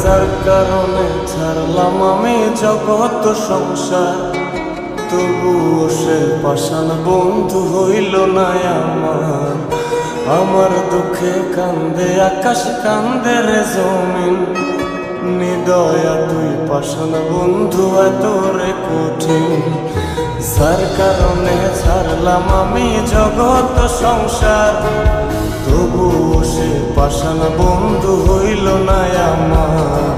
যার কারণে ছাড়লাম আমি জগৎ সংসার, তবুও সে পাষাণ বন্ধু হইল না আমার। আমার দুঃখে কান্দে আকাশ, কান্দে রে জমিন, নিদয়া তুই পাষাণ বন্ধু এত রে কঠিন। যার কারণে ছাড়লাম আমি জগৎ সংসার, তবুও সে পাষাণ বন্ধু হইল না আমার।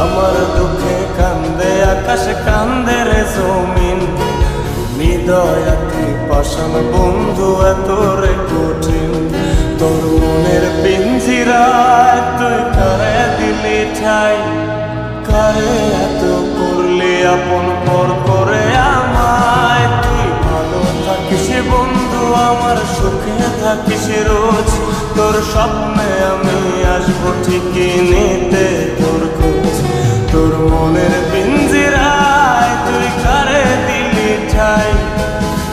আমার দুঃখে কান্দে আকাশ, কান্দে রে জমিন, নিদয়া তুই পাষাণ বন্ধু এত রে কঠিন। তোর মনের পিঞ্জিরায় তুই কারে দিলি ঠাই, কারে এত করলি আপন পর করে আমায়। তুই ভালো থাকিস বন্ধু আমার, সুখে থাকিস রোজ, তোর স্বপ্নে আমি আসবো ঠিকই নিতে তোর খোঁজ। তোর মনের পিঞ্জিরায় তুই কারে দিলি ঠাই,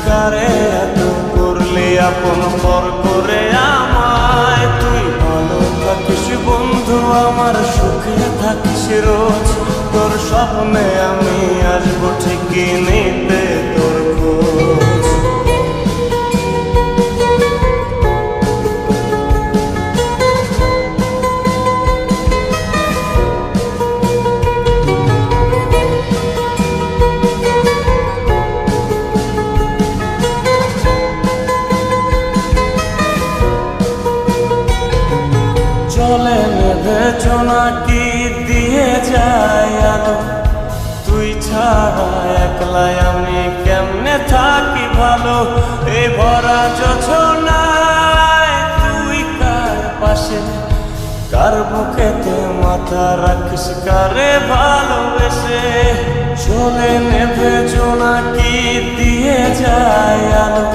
কারে এত করলি আপন পর করে আমায়। তুই ভালো থাকিস বন্ধু আমার, সুখে থাকিস রোজ, তোর স্বপ্নে আমি আসবো ঠিকই নিতে তোর খোঁজ। চলে নেবে জোনাকি দিয়ে যায় আলো, তুই ছাড়া একলাই আমি কেমনে থাকি ভালো। এ ভরা যোছনায় তুই কার পাশে, কার বুকেতে মাথা রাখিস, কারে ভালোবেসে। চলে নেবে জোনাকি দিয়ে যায় আলো,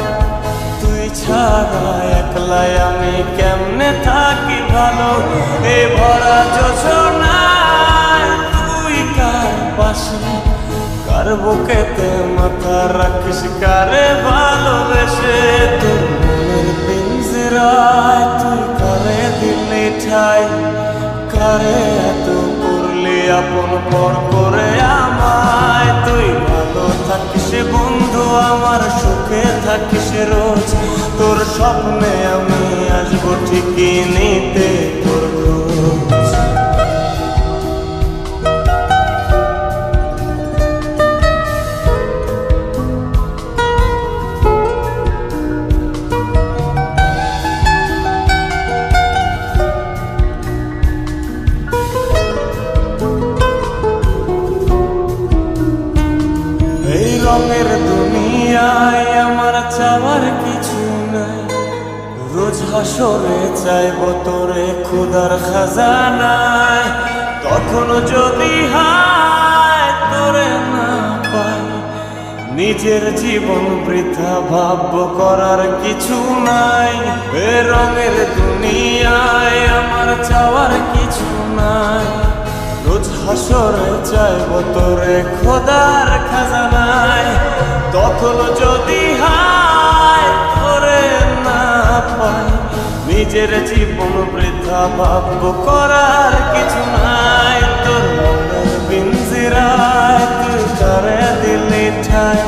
তুই ছাড়া একলাই আমি কেমনে থাকি ভালো। এ ভরা যোছনায় তুই কার পাশে, কার বুকেতে মাথা রাখিস, কারে ভালোবেসে। তোর মনের পিঞ্জিরায় তুই কারে দিলি ঠাই, কারে এত করলি আপন পর করে আমায়। তুই ভালো থাকিস বন্ধু আমার, সুখে থাকিস রোজ, তোর স্বপ্নে আমি আসবো ঠিকই নিতে তোর খোঁজ। এই রঙের দুনিয়ায় আমার চাওয়ার কিছু নাই, রোজ হাসরে চাইব তোরে ক্ষুধার খাজানায়। তখন যদি হায় তোরে না পাই, নিজের জীবন বৃথা ভাবব করার কিছু নাই। এ রঙের দুনিয়ায় আমার চাওয়ার কিছু নাই, রোজ হাসরে চাইব তোরে খোদার খাজানায়। তখন যদি হায় তোরে না পাই, নিজের জীবন বৃথা ভাবব করার কিছু নাই। তোর মনের পিঞ্জিরায় তুই কারে দিলি ঠাই,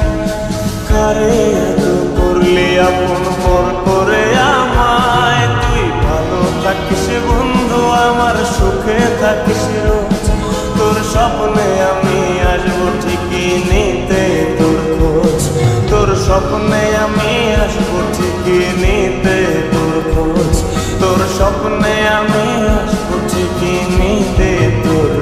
কারে এত করলি আপন পর করে আমায়। তুই ভালো থাকিস বন্ধু আমার, সুখে থাকিস রোজ, তোর স্বপ্নে আমি আসবো ঠিকই নিতে তোর খোঁজ। তোর স্বপ্নে আমি আসবো ঠিকই নিতে তোর খোঁজ, তোর স্বপ্নে আমি আসবো ঠিকই নিতে তোর